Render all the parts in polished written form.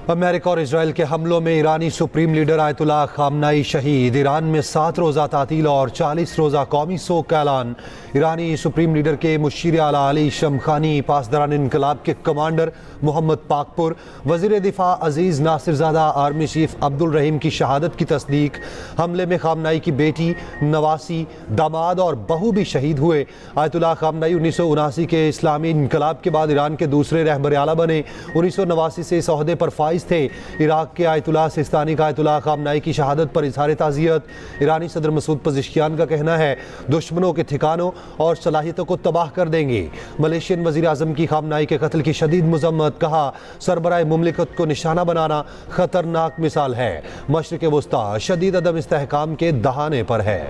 America और Israel के हमलों में ईरानी सुप्रीम लीडर आयतुल्लाह खामनाई शहीद। ईरान में 7 रोज़ा तातील और 40 रोज़ा कौमी सोग का ऐलान। ईरानी सुप्रीम लीडर के मुशीर आला अली शमखानी, पासदारान इनकलाब के कमांडर मोहम्मद पाकपुर, वज़ीर दिफा अजीज़ नासिरज़ादा, आर्मी चीफ अब्दुल रहीम की शहादत की तस्दीक। हमले में खामनाई की बेटी, नवासी, दामाद और बहू भी शहीद हुए। आयतुल्लाह खामनाई 1979 के इस्लामी इनकलाब के बाद ईरान के दूसरे रहबर आला बने। 1989 से इस ओहदे पर फाइज थे। इराक के आयतुल्लाह सिस्तानी का आयतुल्लाह खामनाई की शहादत पर इजहार ताज़ियत। ईरानी सदर मसूद पज़ेश्कियान का कहना है दुश्मनों के ठिकानों और सलाहियतों को तबाह कर देंगे। मलेशियन वज़ीर आज़म की खामनाई के कत्ल की शदीद मज़म्मत। कहा सरबराह मुमलिकत को निशाना बनाना खतरनाक मिसाल है। मशरिक़ वुस्ता शदीद अदम इस्तेहकाम के दहाने पर है।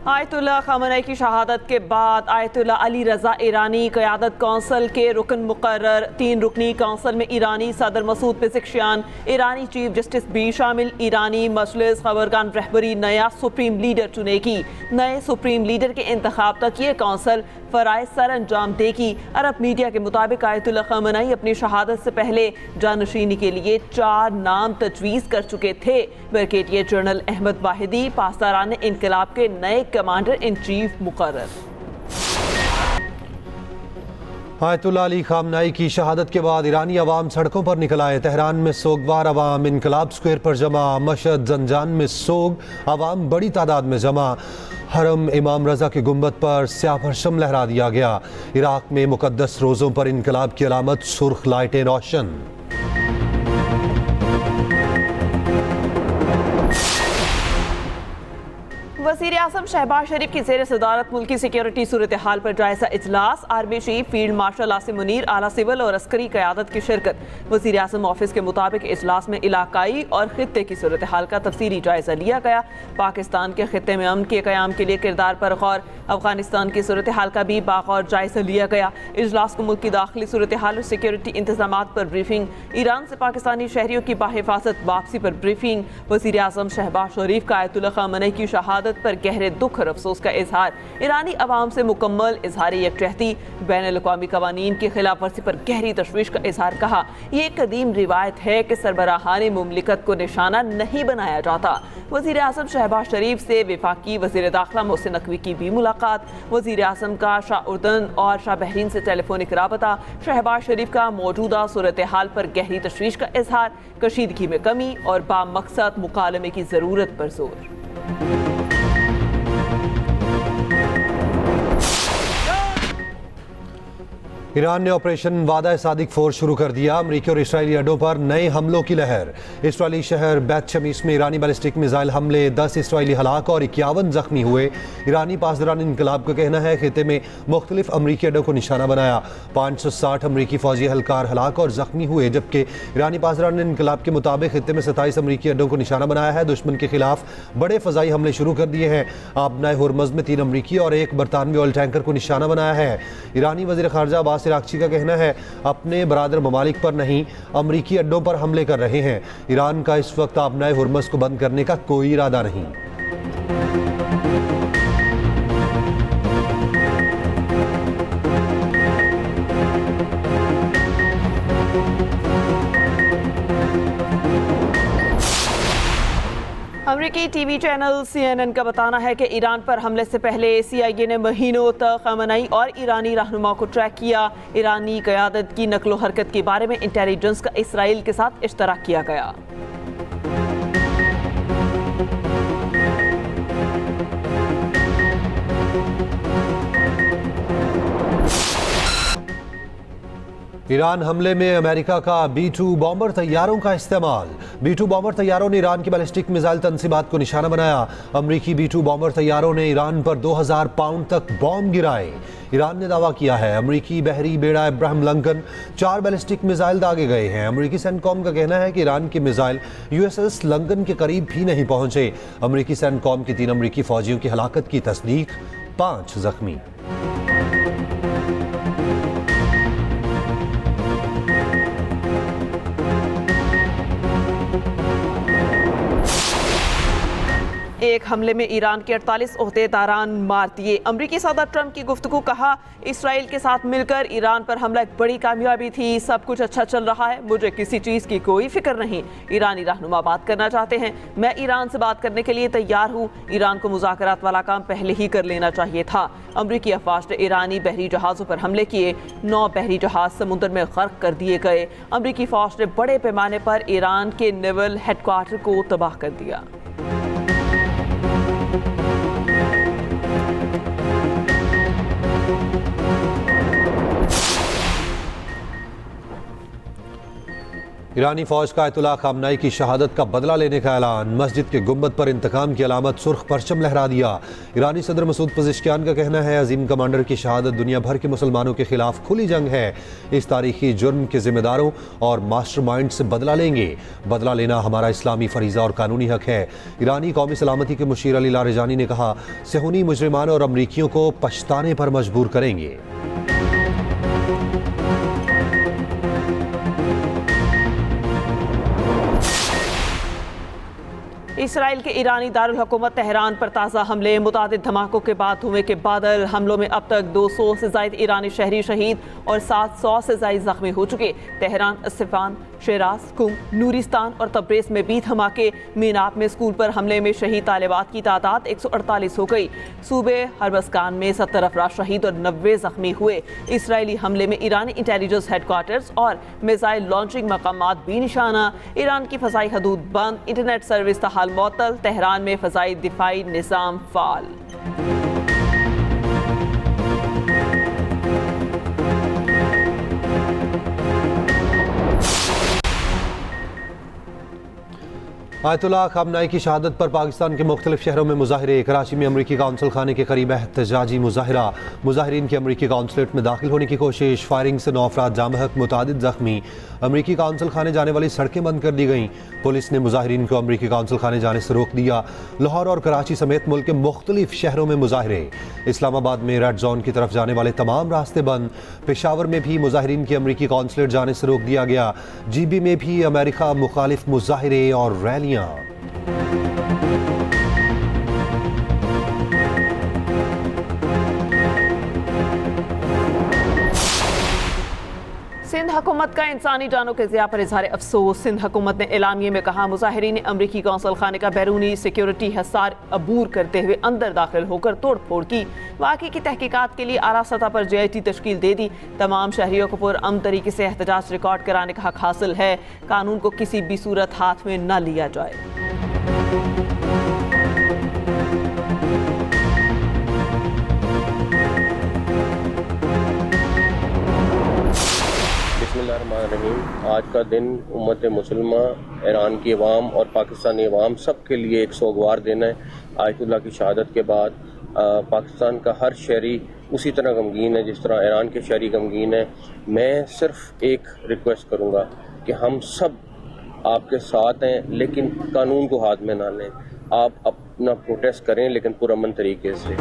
आयतुल्लाह खामनेई की शहादत के बाद आयतुल्लाह अली रज़ा ईरानी क़यादत कौंसिल के रुकन मुकर्रर। 3 रुकनी कौंसिल में ईरानी सदर मसूद पेज़ेश्कियान, ईरानी चीफ जस्टिस भी शामिल। ईरानी मजलिस ख़बरगान रहबरी नया सुप्रीम लीडर चुनेगी। नए सुप्रीम लीडर के इंतखाब तक ये कौंसिल फ़राइज़ सर अंजाम देगी। अरब मीडिया के मुताबिक आयतुल्लाह खामनेई अपनी शहादत से पहले जानशीनी के लिए 4 नाम तजवीज़ कर चुके थे। ब्रिगेडियर जनरल अहमद वाहिदी पासदारान इनकलाब के नए कमांडर इन चीफ मुकर्रर। आयतुल्लाह अली खामनाई की शहादत के बाद ईरानी अवाम सड़कों पर निकल आए। तेहरान में सोगवार अवाम इनकलाब स्क्वायर पर जमा। मशहद जंजान में सोग अवाम बड़ी तादाद में जमा। हरम इमाम रज़ा के गुंबद पर स्याह परचम लहरा दिया गया। इराक में मुकद्दस रोज़ों पर इनकलाब की अलामत सुर्ख लाइटें रोशन। वज़ीर आज़म शहबाज शरीफ की ज़ेर सदारत मुल्की सिक्योरिटी सूरत हाल पर जायजा इजलास। Army chief field marshal Asim Munir, आला सिविल और अस्करी क़यादत की शिरकत। वज़ीर आज़म ऑफिस के मुताबिक इजलास में इलाकाई और खित्ते की सूरत हाल का तफसीली जायजा लिया गया। पाकिस्तान के खित्ते में अमन के क़याम के लिए किरदार पर गौर। अफगानिस्तान की सूरत हाल का भी बागौर जायजा लिया गया। इजलास को मुल्क की दाखिली सूरत हाल और सिक्योरिटी इंतजाम पर ब्रीफिंग। ईरान से पाकिस्तानी शहरियों की बाहिफाजत वापसी पर ब्रीफिंग। वज़ीर आज़म शहबाज शरीफ का आयतुल्लाह खामनेई की शहादत पर गहरे दुख और अफसोस का इजहार। ईरानी अवाम से मुकम्मल इजहार यकजहती। बैनुल-अक़वामी क़वानीन की खिलाफ वर्जी पर गहरी तशवीश का इजहार। कहा यह एक कदीम रिवायत है कि सरबराहान मुमलिकत को निशाना नहीं बनाया जाता। वज़ीर आज़म शहबाज शरीफ से वफाकी वज़ीर दाखिला मोहसिन नकवी की भी मुलाकात। वज़ीर आज़म का शाह उर्दन और शाह बहरीन से टेलीफोनिक राबता। शहबाज शरीफ का मौजूदा सूरत हाल पर गहरी तशवीश का इजहार। कशीदगी में कमी और बामकसद मुकालमे की ज़रूरत पर जोर। ईरान ने ऑपरेशन वादा सादिक फोर्स शुरू कर दिया। अमरीकी और इसराइली अड्डों पर नए हमलों की लहर। इसराइली शहर बैत शमीस में ईरानी बैलिस्टिक मिसाइल हमले, 10 इसराइली हलाक और 51 जख्मी हुए। ईरानी पासदारान इनकलाब का कहना है खित्ते में मुख्तलिफ अमरीकी अड्डों को निशाना बनाया। 560 अमरीकी फौजी एहलकार हलाक और जख्मी हुए, जबकि ईरानी पासदारान इनकलाब के मुताबिक खित्ते में 27 अमरीकी अड्डों को निशाना बनाया है। दुश्मन के खिलाफ बड़े फ़ज़ाई हमले शुरू कर दिए हैं। आबनाए हुरमज़ में 3 अमरीकी और 1 बरतानवी ऑयल टैंकर को निशाना बनाया है। ईरानी वज़ीर ख़ारजा अब्बास इराक़ची का कहना है अपने बरादर ममालिक पर नहीं, अमरीकी अड्डों पर हमले कर रहे हैं। ईरान का इस वक्त आबनाए हुरमज़ को बंद करने का कोई इरादा नहीं। अमरीकी टीवी चैनल CNN का बताना है कि ईरान पर हमले से पहले CIA ने महीनों तक खामनेई और ईरानी रहनुमा को ट्रैक किया। ईरानी क़यादत की नकलो हरकत के बारे में इंटेलिजेंस का इसराइल के साथ इश्तराक किया गया। ईरान हमले में अमेरिका का B-2 बॉम्बर तैयारों का इस्तेमाल। B-2 बॉम्बर तैयारों ने ईरान की बैलिस्टिक मिसाइल तनसीबात को निशाना बनाया। अमरीकी B-2 बॉम्बर तैयारों ने ईरान पर 2000 पाउंड तक बॉम्ब गिराए। ईरान ने दावा किया है अमरीकी बहरी बेड़ा इब्राहिम लिंकन 4 बैलिस्टिक मिसाइल दागे गए हैं। अमरीकी सेंटकॉम का कहना है कि ईरान के मिसाइल USS लिंकन के करीब भी नहीं पहुंचे। अमरीकी सेंटकॉम की 3 अमरीकी फौजियों की हलाकत की तस्दीक, 5 जख्मी। एक हमले में ईरान के 48 ओहदेदारान मार दिए। अमरीकी सदर ट्रंप की गुफ्तगू, कहा इसराइल के साथ मिलकर ईरान पर हमला एक बड़ी कामयाबी थी, सब कुछ अच्छा चल रहा है, मुझे किसी चीज़ की कोई फिक्र नहीं। ईरानी रहनुमा बात करना चाहते हैं, मैं ईरान से बात करने के लिए तैयार हूँ। ईरान को मुज़ाकरात वाला काम पहले ही कर लेना चाहिए था। अमरीकी अफवाज ने ईरानी बहरी जहाज़ों पर हमले किए, 9 बहरी जहाज़ समुद्र में गर्क कर दिए गए। अमरीकी फौज ने बड़े पैमाने पर ईरान के नेवल हेडक्वार्टर को तबाह कर दिया। ईरानी फौज का आयतुल्लाह खामनाई की शहादत का बदला लेने का ऐलान। मस्जिद के गुंबद पर इंतकाम की अलामत सुर्ख परचम लहरा दिया। ईरानी सदर मसूद पज़ेश्कियान का कहना है, अजीम कमांडर की शहादत दुनिया भर के मुसलमानों के खिलाफ खुली जंग है। इस तारीखी जुर्म के जिम्मेदारों और मास्टरमाइंड से बदला लेंगे। बदला लेना हमारा इस्लामी फरीजा और कानूनी हक है। ईरानी कौमी सलामती के मुशीर अली लारेजानी ने कहा, सेहूनी मुजरिमान और अमरीकियों को पछताने पर मजबूर करेंगे। इसराइल के ईरानी दारुल हुकूमत तेहरान पर ताज़ा हमले, मुतादिद धमाकों के बाद धुएं के बादल। हमलों में अब तक 200 से ज़ायद ईरानी शहरी शहीद और 700 से ज़ायद जख्मी हो चुके। तेहरान, इस्फहान, शिराज, कुम, नूरिस्तान और तब्रेज़ में भी धमाके। मीनाप में स्कूल पर हमले में शहीद तालिबात की तादाद 148 हो गई। सूबे हर्बस्कान में 70 अफराद शहीद और 90 जख्मी हुए। इसराइली हमले में ईरानी इंटेलिजेंस हेडक्वार्टर्स और मिसाइल लॉन्चिंग मकामात भी निशाना। ईरान की फ़ज़ाई हदूद बंद, इंटरनेट सर्विस तहाल मअतल। तेहरान में फ़ज़ाई दिफाई निज़ाम फ़ाल। आयतुल्लाह खामनाई की शहादत पर पाकिस्तान के मुख्तलिफ शहरों में मुजाहरे। कराची में अमरीकी काउंसिल खाने के करीब एहतजाजी मुजाहरा। मुजाहरीन की अमरीकी काउंसलेट में दाखिल होने की कोशिश, फायरिंग से 9 अफराद जाम बहक, मुतादिद जख्मी। अमरीकी काउंसिल खाने जाने वाली सड़कें बंद कर दी गईं। पुलिस ने मुजाहरीन को अमरीकी काउंसिल खाने जाने से रोक दिया। लाहौर और कराची समेत मुल्क के मुख्तलिफ शहरों में मुजाहरे। इस्लामाबाद में रेड जोन की तरफ जाने वाले तमाम रास्ते बंद। पेशावर में भी मुजाहरीन की अमरीकी काउंसलेट जाने से रोक दिया गया। GB में भी अमेरिका मुखालिफ मुजाहरे और रैलियां। सिंध हुकूमत का इंसानी जानों के ज़िया पर इजहार अफसोस। सिंध हुकूमत ने एलानिये में कहा, मुजाहिरीन ने अमरीकी कौंसल खाने का बैरूनी सिक्योरिटी हिसार अबूर करते हुए अंदर दाखिल होकर तोड़ फोड़ की। वाक़े की तहकीकात के लिए आला सतह पर JIT तश्कील दे दी। तमाम शहरियों को पुरअमन तरीके से एहतजाज रिकॉर्ड कराने का हक हासिल है। कानून को किसी भी सूरत हाथ में न लिया जाए। बिस्मिल्लाहिर्रहमानिर्रहीम। आज का दिन उम्मत मुसलमा, ईरान की अवाम और पाकिस्तानी अवाम सब के लिए एक सोगवार दिन है। आयतुल्लाह की शहादत के बाद पाकिस्तान का हर शहरी उसी तरह गमगीन है जिस तरह ईरान के शहरी गमगीन है। मैं सिर्फ एक रिक्वेस्ट करूँगा कि हम सब आपके साथ हैं, लेकिन कानून को हाथ में ना लें। आप अपना प्रोटेस्ट करें, लेकिन पुरअमन तरीके से।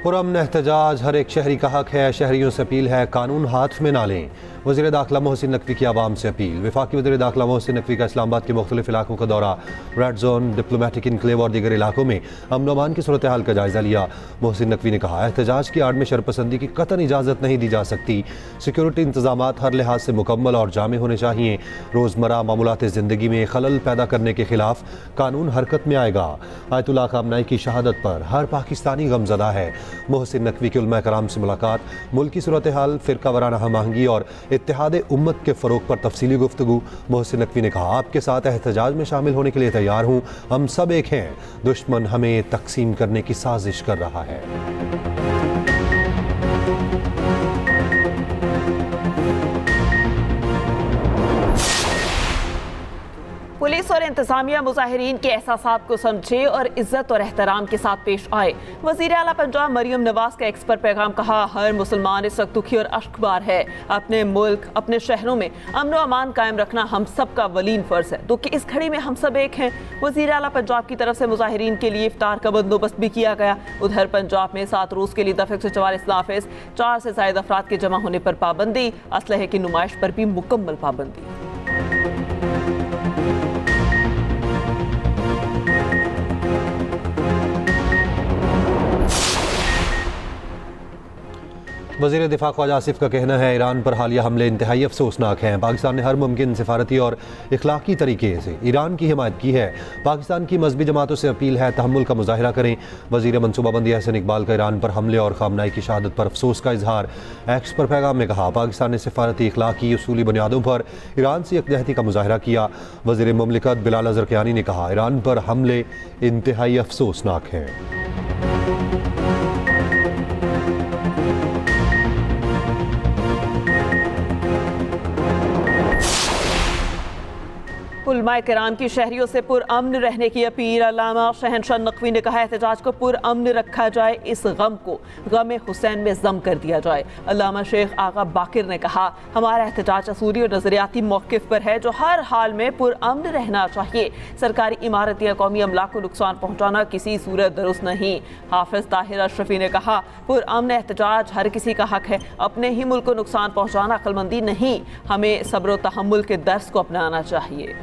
पुरअमन एहतजाज हर एक शहरी का हक है। शहरियों से अपील है, कानून हाथ में ना लें। वज़ीर दाखिला मोहसिन नकवी की आवाम से अपील। वफाकी वज़ीर दाखिला मोहसिन नकवी का इस्लामाबाद के मुख्तलिफ इलाकों का दौरा, रेड जोन, डिप्लोमेटिक इनक्लेव और दीगर इलाकों में अमन अमान की सूरत हाल का जायज़ा लिया। मोहसिन नकवी ने कहा, एहतजाज की आड़ में शरपसंदी की कतई इजाज़त नहीं दी जा सकती। सिक्योरिटी इंतजामात हर लिहाज से मुकम्मल और जामे होने चाहिए। रोज़मर्रा मामूलात ज़िंदगी में खलल पैदा करने के खिलाफ कानून हरकत में आएगा। आयतुल्लाह खामनाई की शहादत पर हर पाकिस्तानी गमज़दा है। मोहसिन नकवी के उलमा कराम से मुलाकात, मुल्क की सूरत हाल, फ़िरका वाराना हमआहंगी और इत्तेहाद उम्मत के फ़रोग़ पर तफसीली गुफ्तगू। मोहसिन नकवी ने कहा, आपके साथ एहतजाज में शामिल होने के लिए तैयार हूँ। हम सब एक हैं। दुश्मन हमें तकसीम करने की साजिश कर रहा है। पुलिस और इंतजामिया मुजाहिरीन के एहसासात को समझे और इज्जत और एहतराम के साथ पेश आए। वज़ीर आला पंजाब मरियम नवाज का एक्स पर पैगाम, कहा, हर मुसलमान इस वक्त दुखी और अश्कबार है। अपने मुल्क, अपने शहरों में अमन व अमान कायम रखना हम सब का वलीन फ़र्ज है। दुख की इस घड़ी में हम सब एक हैं। वज़ीर आला पंजाब की तरफ से मुजाहिरीन के लिए इफ्तार का बंदोबस्त भी किया गया। उधर पंजाब में 7 रोज़ के लिए दफ़े से 44 नाफिज, 4 से ज़ायद अफराद के जमा होने पर पाबंदी, असलहे की नुमाइश पर भी मुकम्मल पाबंदी। वज़ीर दिफा ख्वाजा आसिफ का कहना है ईरान पर हालिया हमले इंतहाई अफसोसनाक हैं। पाकिस्तान ने हर मुमकिन सिफारती और इखलाकी तरीके से ईरान की हिमायत की है। पाकिस्तान की मजहबी जमातों से अपील है तहम्मुल का मुजाहिरा करें। वज़ीर मनसूबाबंदी हसन इकबाल का ईरान पर हमले और खामनाई की शहादत पर अफसोस का इजहार। एक्स पर पैगाम में कहा पाकिस्तान ने सिफारती इखलाकी उसूली बुनियादों पर ईरान से यकजहती का मुजाहिरा किया। वज़ीर मुमलिकत बिलाल अज़रक़यानी ने कहा ईरान पर हमले इंतहाई अफसोसनाक हैं। उलमाए किराम की शहरियों से पुरअमन रहने की अपील। अल्लामा शहनशाह नकवी ने कहा एहतजाज को पुरअमन रखा जाए, इस गम को गम हुसैन में जम कर दिया जाए। अल्लामा शेख आगा बाकिर ने कहा हमारा एहतजाज असूली और नजरियाती मौक़िफ़ पर है जो हर हाल में पुरअमन रहना चाहिए। सरकारी इमारत या कौमी अमलाक को नुकसान पहुँचाना किसी सूरत दुरुस्त नहीं। हाफिज ताहिर अशरफी ने कहा पुरअमन एहतजाज हर किसी का हक है, अपने ही मुल्क को नुकसान पहुँचाना अक्लमंदी नहीं। हमें सब्र व तहम्मुल के दर्स को अपनाना चाहिए।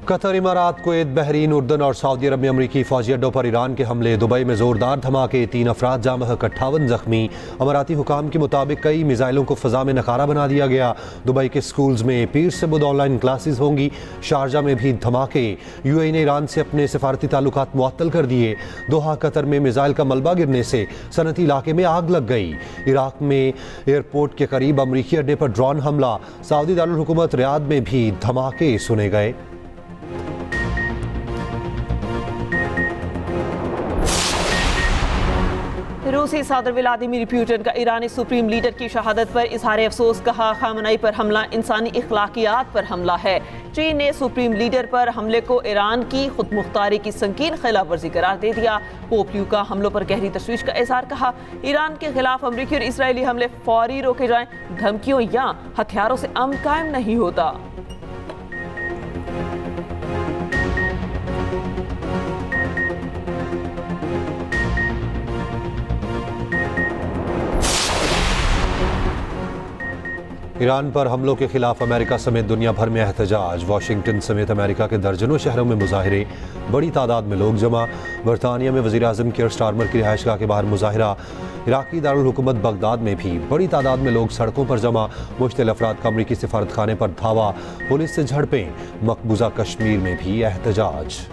कतर, इमारात, कुवैत, बहरीन, उर्दन और सऊदी अरब में अमरीकी फौजी अड्डों पर ईरान के हमले। दुबई में जोरदार धमाके, 3 अफराद जाम, 58 जख्मी। अमाराती हुकाम के मुताबिक कई मिसाइलों को फ़ज़ा में नकारा बना दिया गया। दुबई के स्कूल्स में पीर से बुध ऑनलाइन क्लासेस होंगी। शारजा में भी धमाके। UAE ने ईरान से अपने सिफारती ताल्लुकात मुअत्तल कर दिए। दोहा, कतर में मिसाइल का मलबा गिरने से सनती इलाके में आग लग गई। इराक में एयरपोर्ट के करीब अमरीकी अड्डे पर ड्रोन हमला। सऊदी दारुल हुकूमत रियाद में भी धमाके सुने गए। रूसी सदर व्लादिमीर पुतिन का ईरानी सुप्रीम लीडर की शहादत पर इजहार अफसोस। कहा खामनई पर हमला इंसानी इखलाकियात पर हमला है। चीन ने सुप्रीम लीडर पर हमले को ईरान की खुद मुख्तारी की संगीन खिलाफ वर्जी करार दे दिया। पोप ल्यू का हमलों पर गहरी तशवीश का इजहार। कहा ईरान के खिलाफ अमरीकी और इसराइली हमले फौरी रोके जाएं। धमकियों या हथियारों से अमन कायम नहीं होता। ईरान पर हमलों के खिलाफ अमेरिका समेत दुनिया भर में एहतजाज। वाशिंगटन समेत अमेरिका के दर्जनों शहरों में मुजाहिरे, बड़ी तादाद में लोग जमा। बरतानिया में वज़ीर आज़म कियर स्टारमर की रिहाइशगाह के बाहर मुजाहिरा। इराकी दारुल हुकूमत बगदाद में भी बड़ी तादाद में लोग सड़कों पर जमा। मुश्तिल अफराद का अमरीकी सिफारत खाने पर धावा, पुलिस से झड़पें। मकबूजा कश्मीर में भी एहतजाज।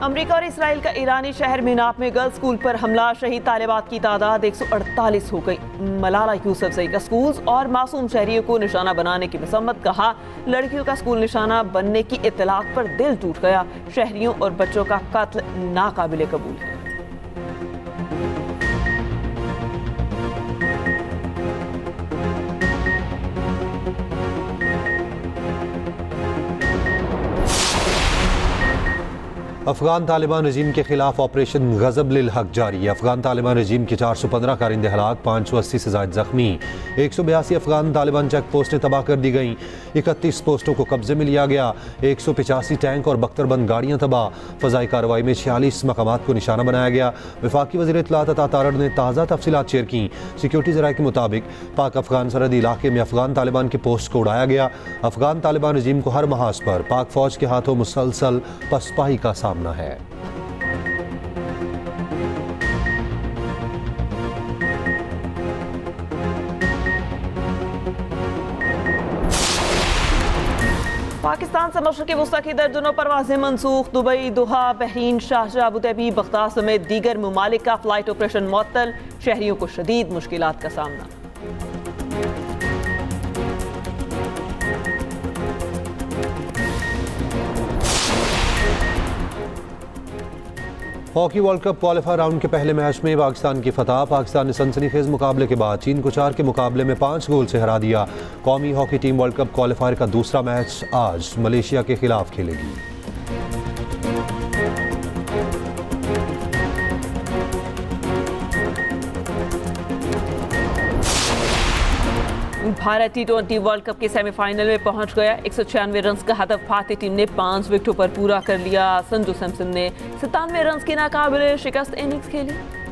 अमेरिका और इसराइल का ईरानी शहर मीनाप में गर्ल्स स्कूल पर हमला। शहीद तालिबात की तादाद 148 हो गई। मलाला यूसुफजई का स्कूल और मासूम शहरियों को निशाना बनाने की मसम्मत। कहा लड़कियों का स्कूल निशाना बनने की इत्तलात पर दिल टूट गया। शहरियों और बच्चों का कत्ल नाकाबिले कबूल है। अफगान तालिबान रजीम के खिलाफ ऑपरेशन गज़ब लिल हक जारी। अफगान तालिबान रजीम के 415 कारिंदे हलाक, 580 से ज़ायद जख्मी। 182 अफगान तालिबान चेक पोस्टें तबाह कर दी गईं। 31 पोस्टों को कब्जे में लिया गया। 185 टैंक और बख्तरबंद गाड़ियाँ तबाह। फ़ज़ाई कार्रवाई में 46 मकामात को निशाना बनाया गया। वफाकी वज़ीर इत्तलात अता तारड़ ने ताज़ा तफसीलात शेयर की। सिक्योरिटी ज़राए के मुताबिक पाक अफगान सरहदी इलाके में अफगान तालिबान के पोस्ट को उड़ाया गया। अफगान तालिबान रजीम को हर महाज पर पाक फ़ौज के हाथों मुसलसल पसपाही का सामना है। पाकिस्तान से मशरक़ी वुस्ता की दर्जनों परवाज़ें मनसूख। Dubai, Doha, Bahrain, Sharjah, Abu Dhabi, Baghdad समेत दीगर ममालिक का फ़्लाइट ऑपरेशन मुअत्तल। शहरियों को शदीद मुश्किलात का सामना। Hockey world cup qualifier round के पहले मैच में पाकिस्तान की फतह। पाकिस्तान ने सनसनीखेज मुकाबले के बाद चीन को 4 के मुकाबले में 5 गोल से हरा दिया। कौमी hockey team world cup qualifier का दूसरा मैच आज मलेशिया के खिलाफ खेलेगी। भारत T20 वर्ल्ड कप के सेमीफाइनल में पहुंच गया। 196 रन का हदफ भारतीय टीम ने 5 विकेटों पर पूरा कर लिया। संजू सैमसन ने 97 रन की नाकाबिले शिकस्त इनिंग्स खेली।